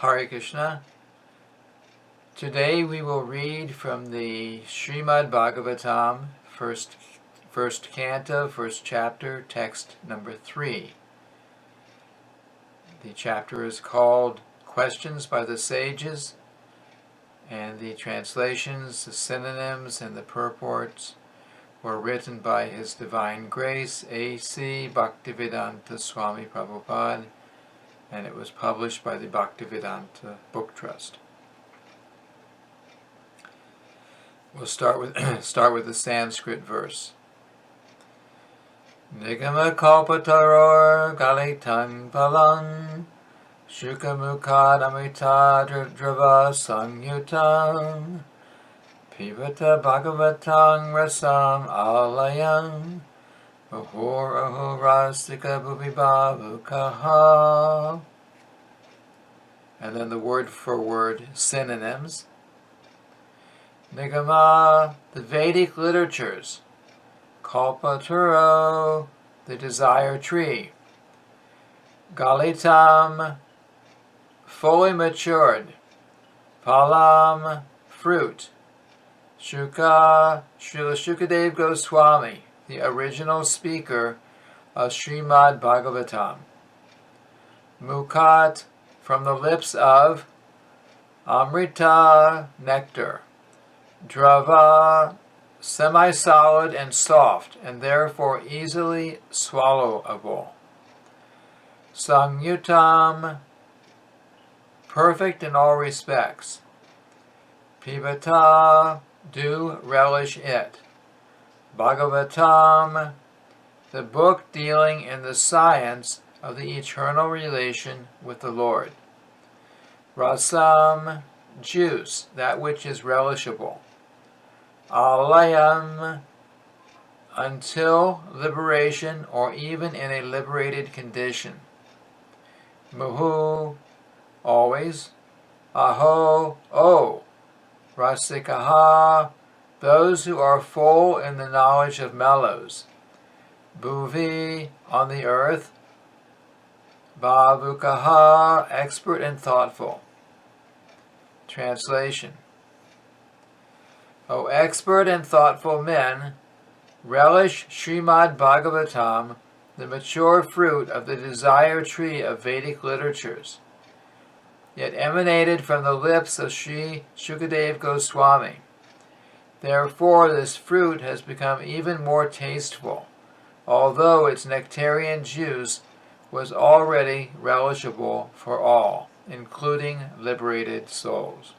Hare Krishna. Today we will read from the Srimad Bhagavatam, first canto, first chapter, text number 3. The chapter is called Questions by the Sages, and the translations, the synonyms, and the purports were written by His Divine Grace, A.C. Bhaktivedanta Swami Prabhupada, and it was published by the Bhaktivedanta Book Trust. We'll start with the Sanskrit verse. Nigama kalpataror galitam palam shukamukad amrita drava sangyutam pivata bhagavatang rasam alayam ahor rastika bhuvibhavukaha. And then the word for word synonyms. Nigama, the Vedic literatures. Kalpataro, the desire tree. Galitam, fully matured. Palam, fruit. Shuka, Srila Shukadev Goswami, the original speaker of Srimad Bhagavatam. Mukat, from the lips of. Amrita, nectar. Drava, semi-solid and soft, and therefore easily swallowable. Samyutam, perfect in all respects. Pivata, do relish it. Bhagavatam, the book dealing in the science of the eternal relation with the Lord. Rasam, juice, that which is relishable. Alayam, until liberation or even in a liberated condition. Muhu, always. Aho, oh. Rasikaha, those who are full in the knowledge of mellows. Bhuvi, on the earth. Bhavukaha, expert and thoughtful. Translation. O expert and thoughtful men, relish Srimad Bhagavatam, the mature fruit of the desire tree of Vedic literatures, yet emanated from the lips of Sri Shukadev Goswami. Therefore this fruit has become even more tasteful, although its nectarian juice was already relishable for all, including liberated souls.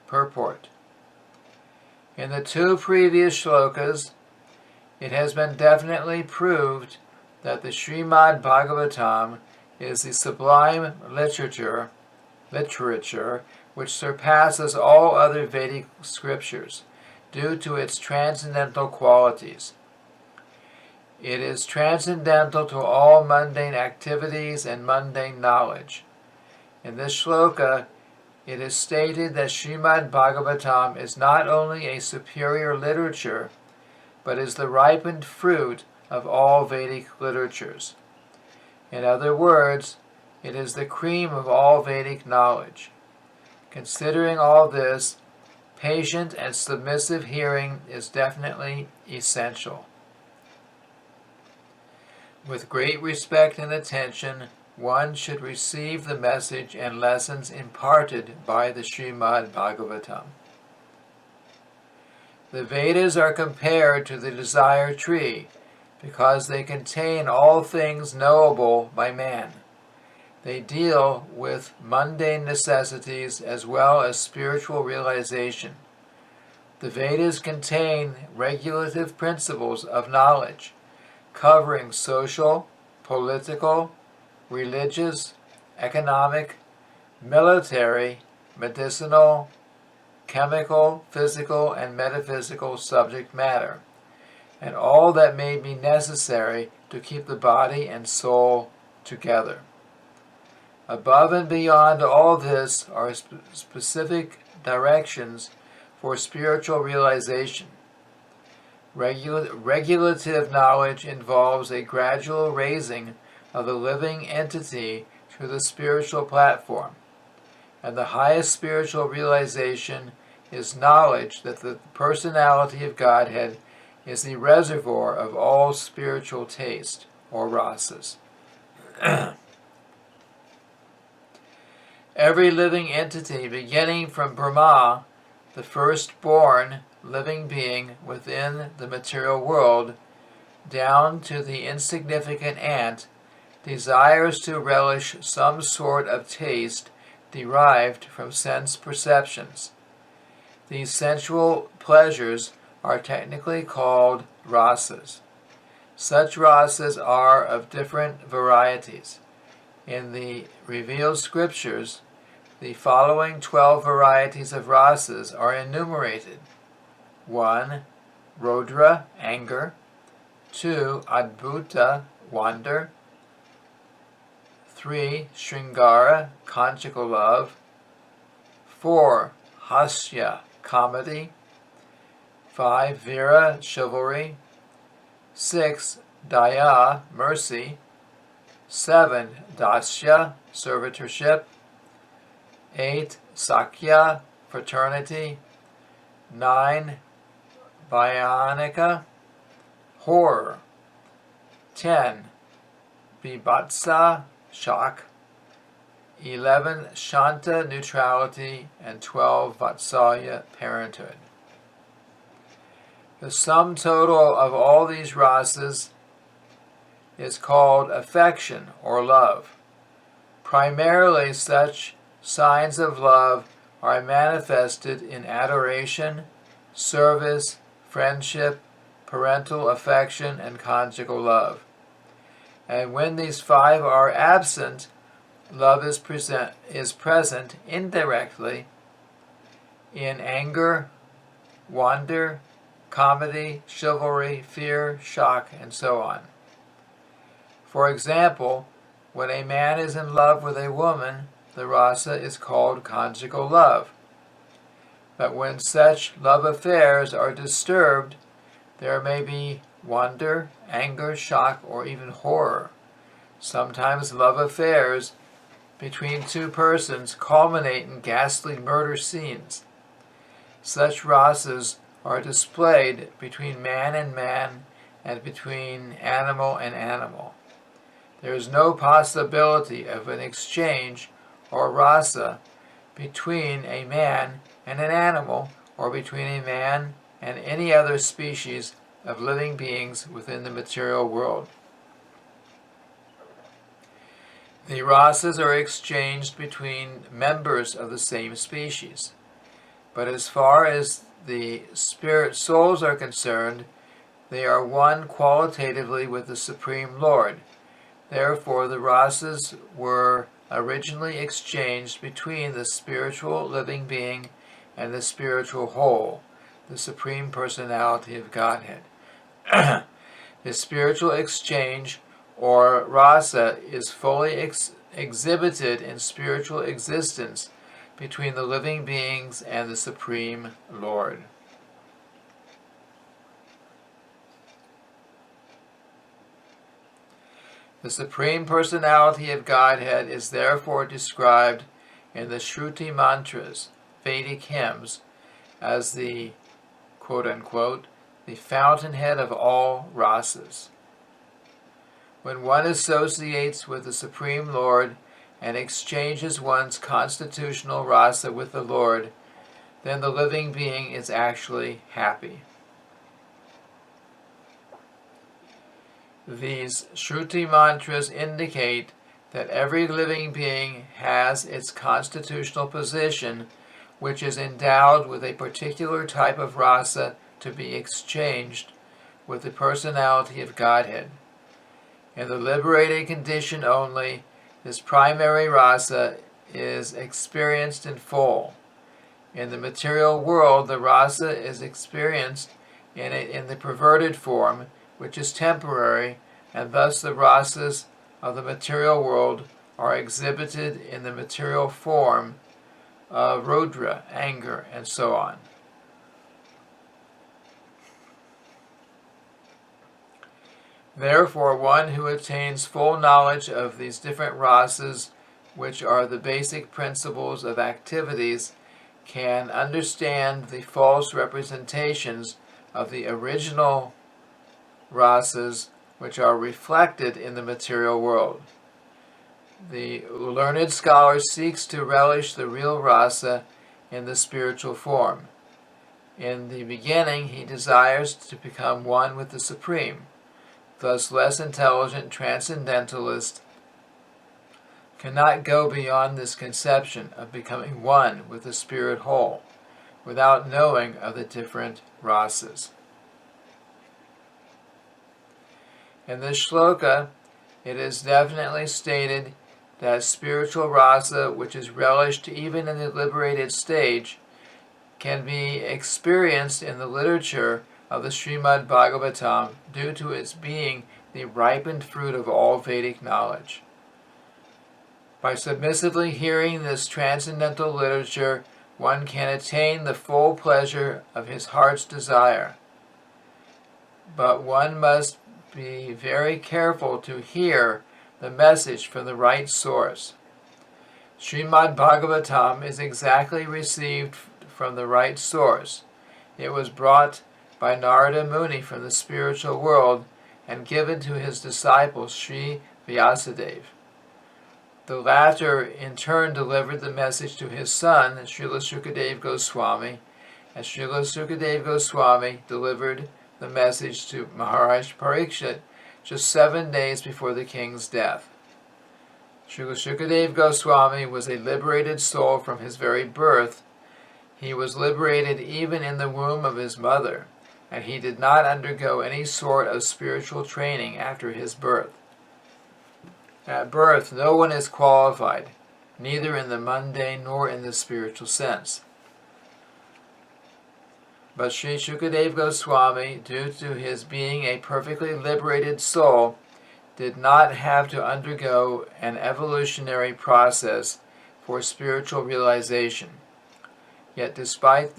Purport. In the two previous shlokas, it has been definitely proved that the Srimad Bhagavatam is the sublime literature which surpasses all other Vedic scriptures due to its transcendental qualities. It is transcendental to all mundane activities and mundane knowledge. In this shloka, it is stated that Srimad Bhagavatam is not only a superior literature, but is the ripened fruit of all Vedic literatures. In other words, it is the cream of all Vedic knowledge. Considering all this, patient and submissive hearing is definitely essential. With great respect and attention, one should receive the message and lessons imparted by the Srimad Bhagavatam. The Vedas are compared to the desire tree because they contain all things knowable by man. They deal with mundane necessities as well as spiritual realization. The Vedas contain regulative principles of knowledge, covering social, political, religious, economic, military, medicinal, chemical, physical, and metaphysical subject matter, and all that may be necessary to keep the body and soul together. Above and beyond all this are specific directions for spiritual realization. Regulative knowledge involves a gradual raising of the living entity to the spiritual platform. And the highest spiritual realization is knowledge that the personality of Godhead is the reservoir of all spiritual taste, or rasas. Every living entity, beginning from Brahma, the firstborn living being within the material world, down to the insignificant ant, desires to relish some sort of taste derived from sense perceptions. These sensual pleasures are technically called rasas. Such rasas are of different varieties. In the revealed scriptures, the following 12 varieties of rasas are enumerated. 1. Rodra, anger. 2. Adbhuta, wonder. 3. Shringara, conjugal love. 4. Hasya, comedy. 5. Vira, chivalry. 6. Daya, mercy. 7. Dasya, servitorship. 8. Sakya, fraternity. 9. Bhyanika, horror. 10. Bibhatsa, shock. 11. Shanta, neutrality. And 12. Vatsalya, parenthood. The sum total of all these rasas is called affection or love. Primarily, such signs of love are manifested in adoration, service, friendship, parental affection, and conjugal love. And when these 5 are absent, love is present indirectly in anger, wonder, comedy, chivalry, fear, shock, and so on. For example, when a man is in love with a woman, the rasa is called conjugal love. But when such love affairs are disturbed, there may be wonder, anger, shock, or even horror. Sometimes love affairs between 2 persons culminate in ghastly murder scenes. Such rasas are displayed between man and between animal and animal. There is no possibility of an exchange or rasa between a man and an animal, or between a man and any other species of living beings within the material world. The rasas are exchanged between members of the same species. But as far as the spirit souls are concerned, they are one qualitatively with the Supreme Lord. Therefore, the rasas were originally exchanged between the spiritual living being and the spiritual whole, the Supreme Personality of Godhead. The spiritual exchange, or rasa, is fully exhibited in spiritual existence between the living beings and the Supreme Lord. The Supreme Personality of Godhead is therefore described in the Shruti mantras, Vedic hymns, as the, quote-unquote, the fountainhead of all rasas. When one associates with the Supreme Lord and exchanges one's constitutional rasa with the Lord, then the living being is actually happy. These Shruti mantras indicate that every living being has its constitutional position, which is endowed with a particular type of rasa to be exchanged with the personality of Godhead. In the liberated condition only, this primary rasa is experienced in full. In the material world, the rasa is experienced in the perverted form, which is temporary, and thus the rasas of the material world are exhibited in the material form of Rodra, anger, and so on. Therefore, one who attains full knowledge of these different rasas which are the basic principles of activities, can understand the false representations of the original rasas which are reflected in the material world. The learned scholar seeks to relish the real rasa in the spiritual form. In the beginning, he desires to become one with the Supreme. Thus, less intelligent transcendentalists cannot go beyond this conception of becoming one with the spirit whole, without knowing of the different rasas. In this shloka, it is definitely stated that spiritual rasa, which is relished even in the liberated stage, can be experienced in the literature of the Srimad Bhagavatam due to its being the ripened fruit of all Vedic knowledge. By submissively hearing this transcendental literature, one can attain the full pleasure of his heart's desire. But one must be very careful to hear the message from the right source. Srimad Bhagavatam is exactly received from the right source. It was brought by Narada Muni from the spiritual world and given to his disciple Sri Vyasadeva. The latter in turn delivered the message to his son, Srila Sukadeva Goswami, and Srila Sukadeva Goswami delivered the message to Maharaj Parikshit just 7 days before the king's death. Srila Sukadeva Goswami was a liberated soul from his very birth. He was liberated even in the womb of his mother, and he did not undergo any sort of spiritual training after his birth. At birth, no one is qualified, neither in the mundane nor in the spiritual sense. But Sri Sukadeva Goswami, due to his being a perfectly liberated soul, did not have to undergo an evolutionary process for spiritual realization. Yet despite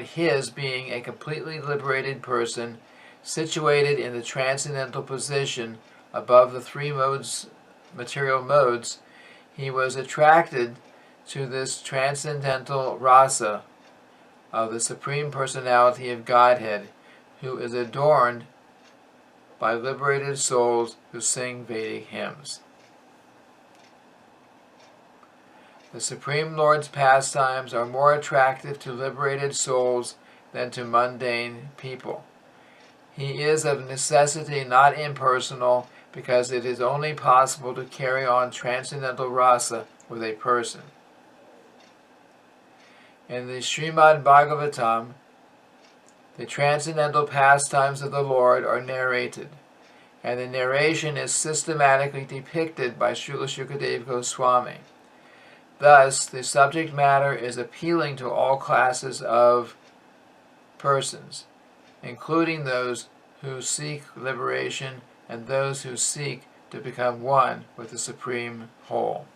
his being a completely liberated person, situated in the transcendental position above the three material modes, he was attracted to this transcendental rasa of the Supreme Personality of Godhead, who is adorned by liberated souls who sing Vedic hymns. The Supreme Lord's pastimes are more attractive to liberated souls than to mundane people. He is of necessity not impersonal, because it is only possible to carry on transcendental rasa with a person. In the Srimad Bhagavatam, the transcendental pastimes of the Lord are narrated, and the narration is systematically depicted by Srila Sukadeva Goswami. Thus, the subject matter is appealing to all classes of persons, including those who seek liberation and those who seek to become one with the Supreme Whole.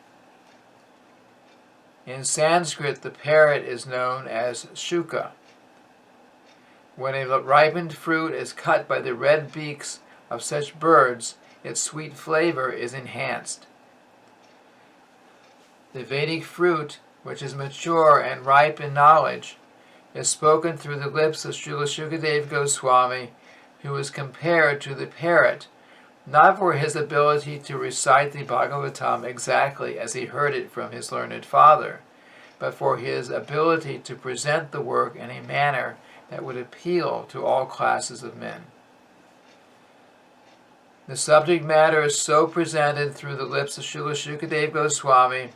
In Sanskrit, the parrot is known as shuka. When a ripened fruit is cut by the red beaks of such birds, its sweet flavor is enhanced. The Vedic fruit, which is mature and ripe in knowledge, is spoken through the lips of Srila Sukadeva Goswami, who is compared to the parrot, not for his ability to recite the Bhagavatam exactly as he heard it from his learned father, but for his ability to present the work in a manner that would appeal to all classes of men. The subject matter is so presented through the lips of Srila Sukadeva Goswami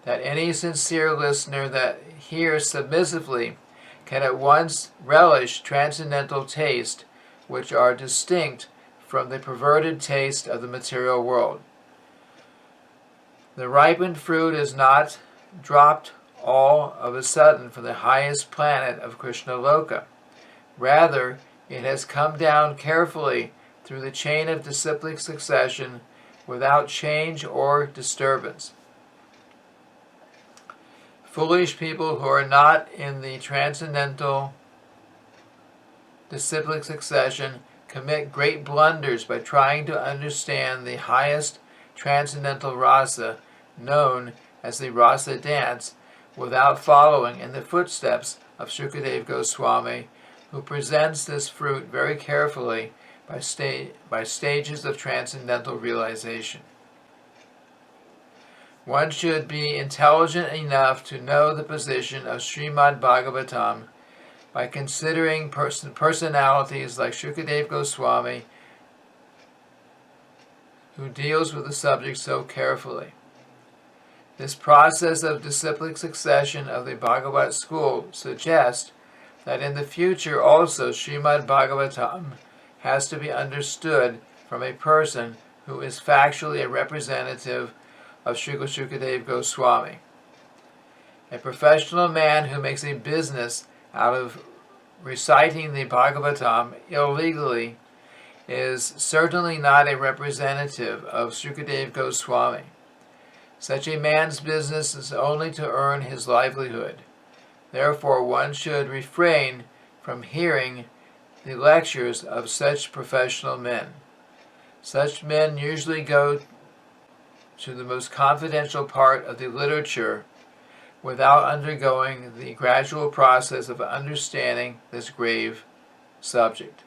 that any sincere listener that hears submissively can at once relish transcendental taste, which are distinct from the perverted taste of the material world. The ripened fruit is not dropped all of a sudden from the highest planet of Krishna Loka. Rather, it has come down carefully through the chain of disciplic succession without change or disturbance. Foolish people who are not in the transcendental disciplic succession commit great blunders by trying to understand the highest transcendental rasa known as the rasa dance without following in the footsteps of Shukadeva Goswami, who presents this fruit very carefully by stages of transcendental realization. One should be intelligent enough to know the position of Srimad Bhagavatam by considering personalities like Shukadeva Goswami, who deals with the subject so carefully. This process of disciplic succession of the Bhagavat school suggests that in the future also Srimad Bhagavatam has to be understood from a person who is factually a representative of Srila Shukadeva Goswami. A professional man who makes a business out of reciting the Bhagavatam illegally is certainly not a representative of Shukadeva Goswami. Such a man's business is only to earn his livelihood. Therefore, one should refrain from hearing the lectures of such professional men. Such men usually go to the most confidential part of the literature without undergoing the gradual process of understanding this grave subject.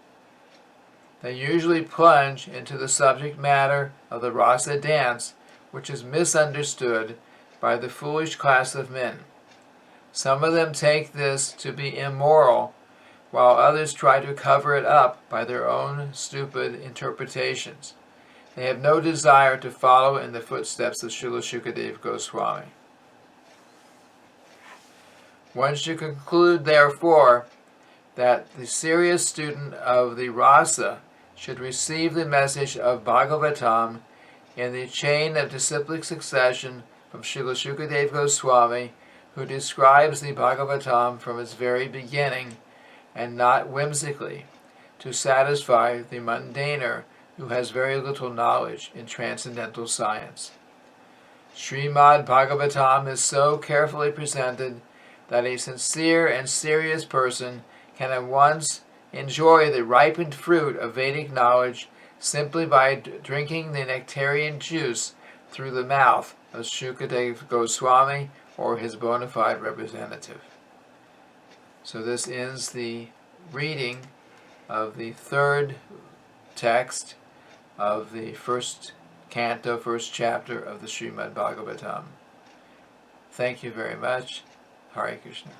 They usually plunge into the subject matter of the rasa dance, which is misunderstood by the foolish class of men. Some of them take this to be immoral, while others try to cover it up by their own stupid interpretations. They have no desire to follow in the footsteps of Srila Shukadeva Goswami. One should conclude, therefore, that the serious student of the rasa should receive the message of Bhagavatam in the chain of disciplic succession from Srila Shukadeva Goswami, who describes the Bhagavatam from its very beginning, and not whimsically, to satisfy the mundaner who has very little knowledge in transcendental science. Srimad Bhagavatam is so carefully presented that a sincere and serious person can at once enjoy the ripened fruit of Vedic knowledge simply by drinking the nectarian juice through the mouth of Shukadeva Goswami or his bona fide representative. So this ends the reading of the third text of the first canto, first chapter of the Srimad Bhagavatam. Thank you very much. Hare Krishna.